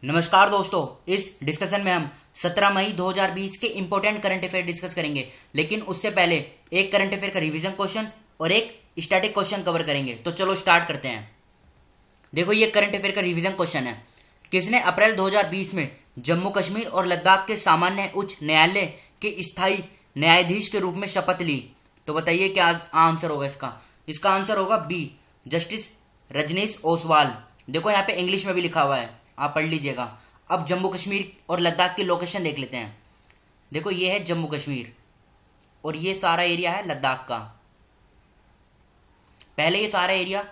नमस्कार दोस्तों, इस डिस्कशन में हम 17 मई 2020 के इंपॉर्टेंट करंट अफेयर डिस्कस करेंगे। लेकिन उससे पहले एक करंट अफेयर का रिवीजन क्वेश्चन और एक स्टैटिक क्वेश्चन कवर करेंगे। तो चलो स्टार्ट करते हैं। देखो, ये करंट अफेयर का रिवीजन क्वेश्चन है। किसने अप्रैल 2020 में जम्मू कश्मीर और लद्दाख के सामान्य उच्च न्यायालय के स्थायी न्यायाधीश के रूप में शपथ ली? तो बताइए क्या आंसर होगा इसका आंसर होगा बी, जस्टिस रजनीश ओसवाल। देखो, यहाँ पे इंग्लिश में भी लिखा हुआ है, आप पढ़ लीजिएगा। अब जम्मू कश्मीर और लद्दाख की लोकेशन देख लेते हैं। देखो, ये है जम्मू कश्मीर और ये सारा एरिया है लद्दाख का। पहले ये सारा एरिया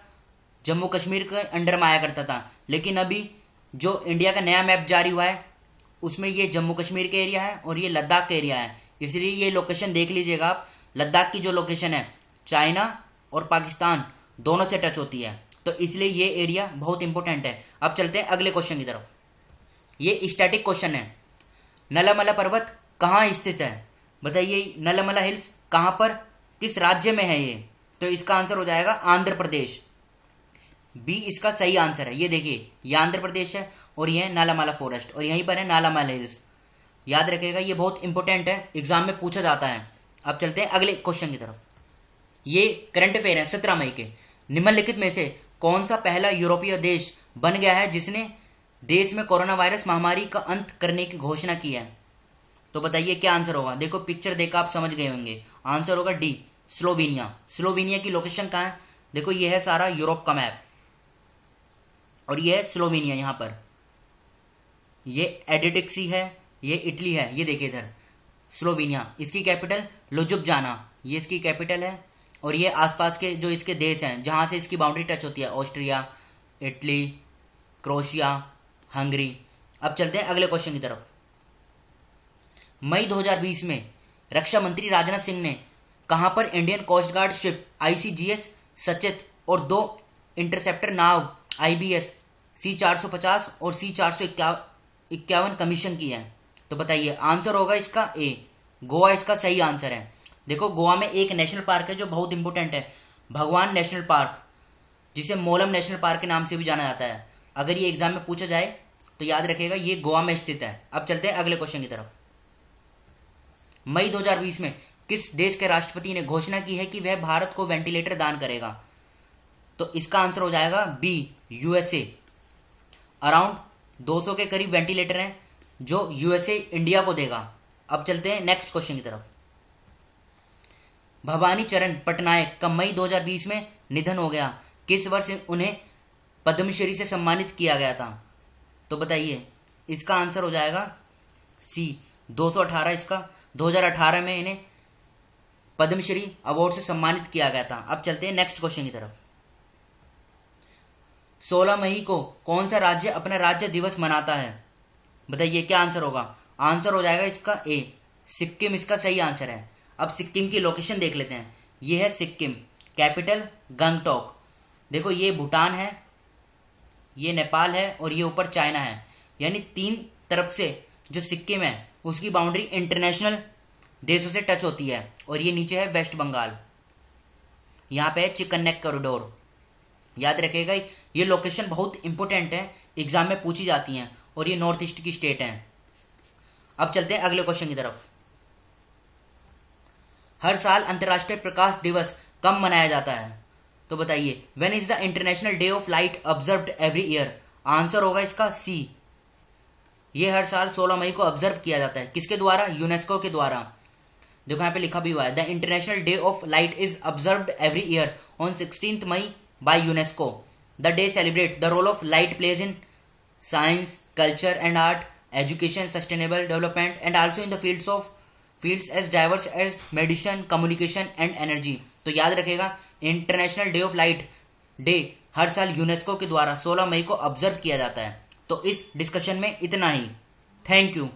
जम्मू कश्मीर के अंडर में आया करता था, लेकिन अभी जो इंडिया का नया मैप जारी हुआ है उसमें ये जम्मू कश्मीर का एरिया है और ये लद्दाख का एरिया है। इसलिए ये लोकेशन देख लीजिएगा आप। लद्दाख की जो लोकेशन है चाइना और पाकिस्तान दोनों से टच होती है, तो इसलिए ये एरिया बहुत इंपॉर्टेंट है। अब चलते हैं अगले क्वेश्चन की तरफ। ये स्टैटिक क्वेश्चन है। नलमला पर्वत कहाँ स्थित है? बताइए, नलमला हिल्स कहाँ पर, किस राज्य में है ये? तो इसका आंसर हो जाएगा आंध्र प्रदेश। बी इसका सही आंसर है। ये देखिए, ये आंध्र प्रदेश है और ये है नालामाला फॉरेस्ट और यहीं पर है नालामाला हिल्स। याद रखिएगा, ये बहुत इंपॉर्टेंट है, एग्जाम में पूछा जाता है। अब चलते हैं अगले क्वेश्चन की तरफ। ये करंट अफेयर है 17 मई के। निम्नलिखित में से कौन सा पहला यूरोपीय देश बन गया है जिसने देश में कोरोना वायरस महामारी का अंत करने की घोषणा की है? तो बताइए क्या आंसर होगा। देखो, पिक्चर देखकर आप समझ गए होंगे। आंसर होगा डी, स्लोवेनिया। स्लोवेनिया की लोकेशन कहाँ है? देखो, ये है सारा यूरोप का मैप और ये है स्लोवेनिया। यहाँ पर ये एडिटिक सी है, ये इटली है। ये देखिए इधर स्लोवेनिया, इसकी कैपिटल लुजुब्जाना, ये इसकी कैपिटल है। और ये आसपास के जो इसके देश हैं जहाँ से इसकी बाउंड्री टच होती है, ऑस्ट्रिया, इटली, क्रोएशिया, हंगरी। अब चलते हैं अगले क्वेश्चन की तरफ। मई 2020 में रक्षा मंत्री राजनाथ सिंह ने कहां पर Indian coast guard ship ICGS Sachet और 2 इंटरसेप्टर नाव IBS C450 और C451 कमीशन की है? तो बताइए, आंसर होगा इसका ए, गोवा इसका सही आंसर है। देखो, गोवा में एक नेशनल पार्क है जो बहुत इंपॉर्टेंट है, भगवान नेशनल पार्क, जिसे मोलम नेशनल पार्क के नाम से भी जाना जाता है। अगर ये एग्जाम में पूछा जाए तो याद रखिएगा, ये गोवा में स्थित है। अब चलते हैं अगले क्वेश्चन की तरफ। मई 2020 में किस देश के राष्ट्रपति ने घोषणा की है कि वह भारत को वेंटिलेटर दान करेगा? तो इसका आंसर हो जाएगा बी, USA। अराउंड 200 के करीब वेंटिलेटर हैं जो USA इंडिया को देगा। अब चलते हैं नेक्स्ट क्वेश्चन की तरफ। भवानी चरण पटनायक का मई 2020 में निधन हो गया। किस वर्ष उन्हें पद्मश्री से सम्मानित किया गया था? तो बताइए, इसका आंसर हो जाएगा सी, 218। इसका 2018 में इन्हें पद्मश्री अवार्ड से सम्मानित किया गया था। अब चलते हैं नेक्स्ट क्वेश्चन की तरफ। 16 मई को कौन सा राज्य अपना राज्य दिवस मनाता है? बताइए क्या आंसर होगा। आंसर हो जाएगा इसका ए, सिक्किम इसका सही आंसर है। अब सिक्किम की लोकेशन देख लेते हैं। ये है सिक्किम, कैपिटल गंगटोक। देखो, ये भूटान है, ये नेपाल है और ये ऊपर चाइना है। यानी 3 तरफ से जो सिक्किम है उसकी बाउंड्री इंटरनेशनल देशों से टच होती है। और ये नीचे है वेस्ट बंगाल, यहाँ पे है चिकन नेक कॉरिडोर। याद रखिएगा, ये लोकेशन बहुत इंपॉर्टेंट है, एग्जाम में पूछी जाती हैं और ये नॉर्थ ईस्ट की स्टेट है। अब चलते हैं अगले क्वेश्चन की तरफ। हर साल अंतर्राष्ट्रीय प्रकाश दिवस कब मनाया जाता है? तो बताइए, when is the international day of light observed every year? Answer होगा इसका सी। ये हर साल 16 मई को ऑब्जर्व किया जाता है। किसके द्वारा? यूनेस्को के द्वारा। देखो, यहाँ पे लिखा भी हुआ है, the international day of light is observed every year on 16 May by UNESCO. The day celebrate the role of light plays in science, culture and art, education, sustainable development and also in the fields as diverse as medicine, communication and energy. तो याद रखेगा, international day of light day हर साल UNESCO के द्वारा 16 मई को observe किया जाता है। तो इस डिस्कशन में इतना ही। Thank you.